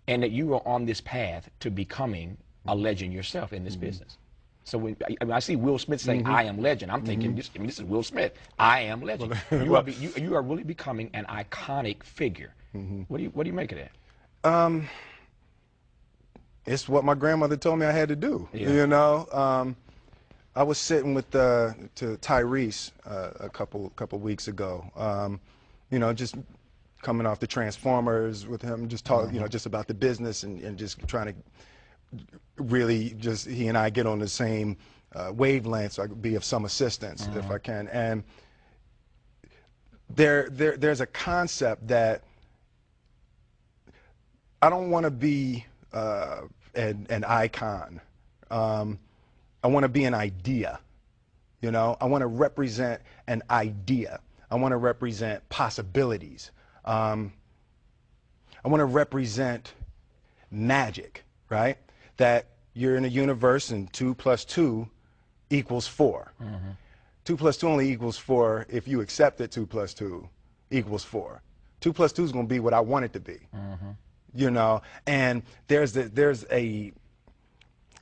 and that you are on this path to becoming a legend yourself in this business. So when I see Will Smith saying, "I am legend," I'm thinking, this is Will Smith. I am legend. You are really becoming an iconic figure. What do you make of that? It's what my grandmother told me I had to do. Yeah. You know, I was sitting with to Tyrese a couple weeks ago. You know, just coming off the Transformers with him, just talking, you know, just about the business and just trying to really just he and I get on the same wavelength, so I could be of some assistance if I can. And there's a concept that I don't want to be an icon. I want to be an idea. You know, I want to represent an idea. I want to represent possibilities. I want to represent magic, right? That you're in a universe and 2 + 2 = 4. 2 + 2 only equals 4 if you accept that 2 + 2 = 4. 2 + 2 is going to be what I want it to be. You know, and there's a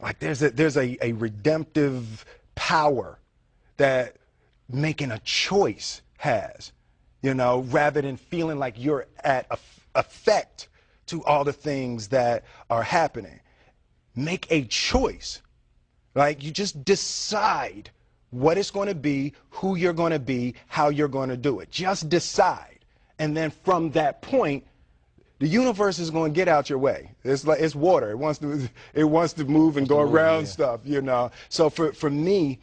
redemptive power that making a choice has, you know, rather than feeling like you're at effect to all the things that are happening. Make a choice. Like, you just decide what it's going to be, who you're going to be, how you're going to do it. Just decide. And then from that point, the universe is going to get out your way. It's like it's water. It wants to move and go around stuff, you know. So for me,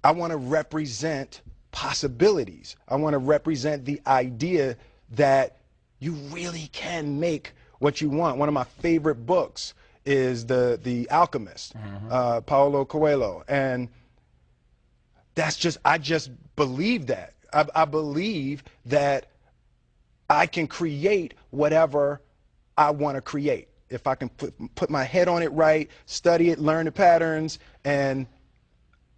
I want to represent possibilities. I want to represent the idea that you really can make what you want. One of my favorite books is The Alchemist, Paulo Coelho, and I just believe that. I believe that I can create whatever I want to create if I can put my head on it right, study it, learn the patterns, and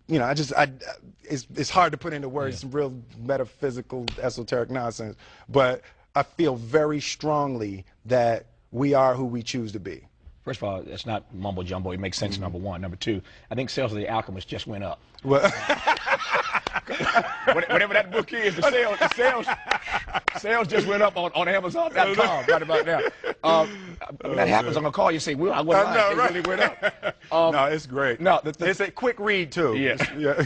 you know, it's hard to put into words, some real metaphysical, esoteric nonsense, but I feel very strongly that we are who we choose to be. First of all, it's not mumbo jumbo. It makes sense. Number one. Number two, I think sales of The Alchemist just went up. Well, whatever that book is, sales just went up on Amazon.com right about now. When that happens, I'm gonna call you and say, "Will, I wasn't lying. It really went up." No, it's great. No, it's a quick read too. Yes. Yeah.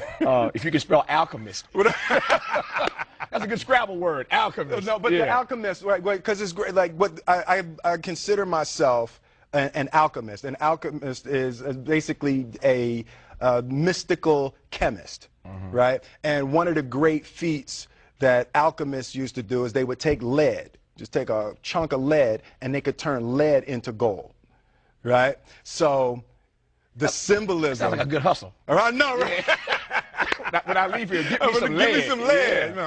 If you can spell alchemist. That's a good Scrabble word, alchemist. No, but The Alchemist, right? Because it's great. Like, what I consider myself an alchemist. An alchemist is basically a mystical chemist, right? And one of the great feats that alchemists used to do is they would take lead, just take a chunk of lead, and they could turn lead into gold, right? So the symbolism. Sounds like a good hustle. All right, no, right? When I leave here, give me some lead.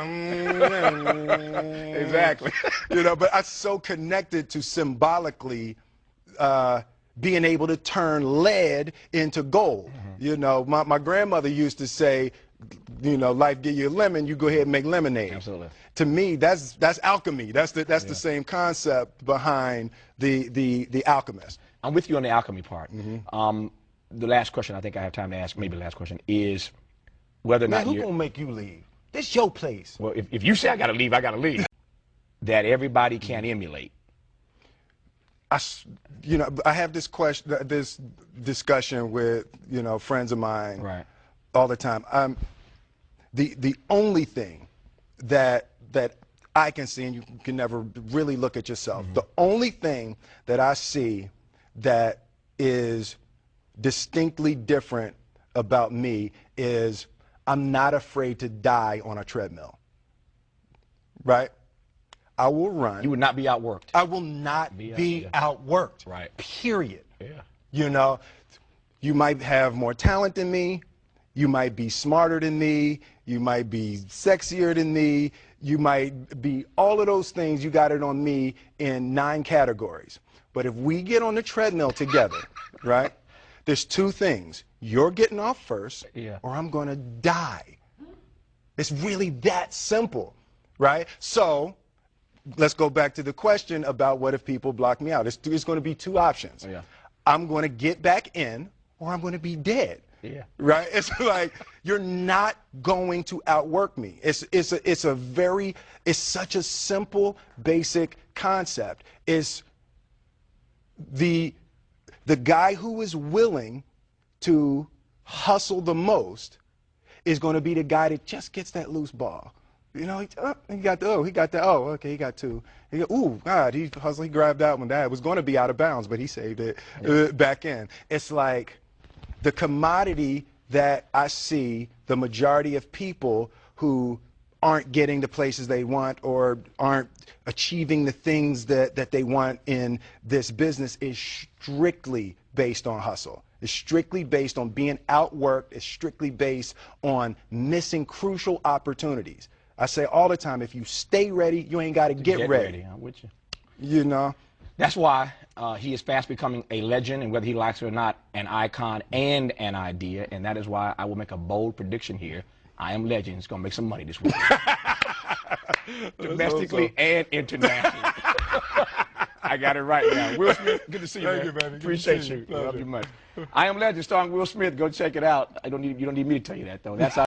Exactly. You know, but I'm so connected to symbolically being able to turn lead into gold. You know, my grandmother used to say, you know, life give you a lemon, you go ahead and make lemonade. Absolutely. To me, that's alchemy. That's the same concept behind the Alchemist. I'm with you on the alchemy part. The last question I think I have time to ask, maybe the last question, is whether or not who's gonna make you leave? This your place. Well, if you say I gotta leave, I gotta leave. That everybody can emulate. You know, I have this discussion with, you know, friends of mine all the time. The only thing that I can see, and you can never really look at yourself, the only thing that I see that is distinctly different about me is I'm not afraid to die on a treadmill, right? I will run. You would not be outworked. I will not be outworked. Right. Period. Yeah. You know, you might have more talent than me. You might be smarter than me. You might be sexier than me. You might be all of those things. You got it on me in 9 categories. But if we get on the treadmill together, right, there's 2 things. You're getting off first, or I'm going to die. It's really that simple, right? So let's go back to the question about what if people block me out. It's going to be two options. Oh, yeah. I'm going to get back in, or I'm going to be dead. Yeah. Right? It's like you're not going to outwork me. It's such a simple, basic concept. It's the guy who is willing to hustle the most is going to be the guy that just gets that loose ball. You know, he got two. Ooh, God, he hustled, he grabbed that one. That was going to be out of bounds, but he saved it back in. It's like the commodity that I see the majority of people who aren't getting the places they want or aren't achieving the things that they want in this business is strictly based on hustle. It's strictly based on being outworked. It's strictly based on missing crucial opportunities. I say all the time, if you stay ready, you ain't got to get ready. I'm with you. You know? That's why he is fast becoming a legend, and whether he likes it or not, an icon and an idea. And that is why I will make a bold prediction here. I Am Legend is going to make some money this week. Domestically and internationally. I got it right now. Will Smith, good to see you, man. Thank you, baby. Appreciate you. Love you much. I Am Legend starring Will Smith. Go check it out. You don't need me to tell you that, though. That's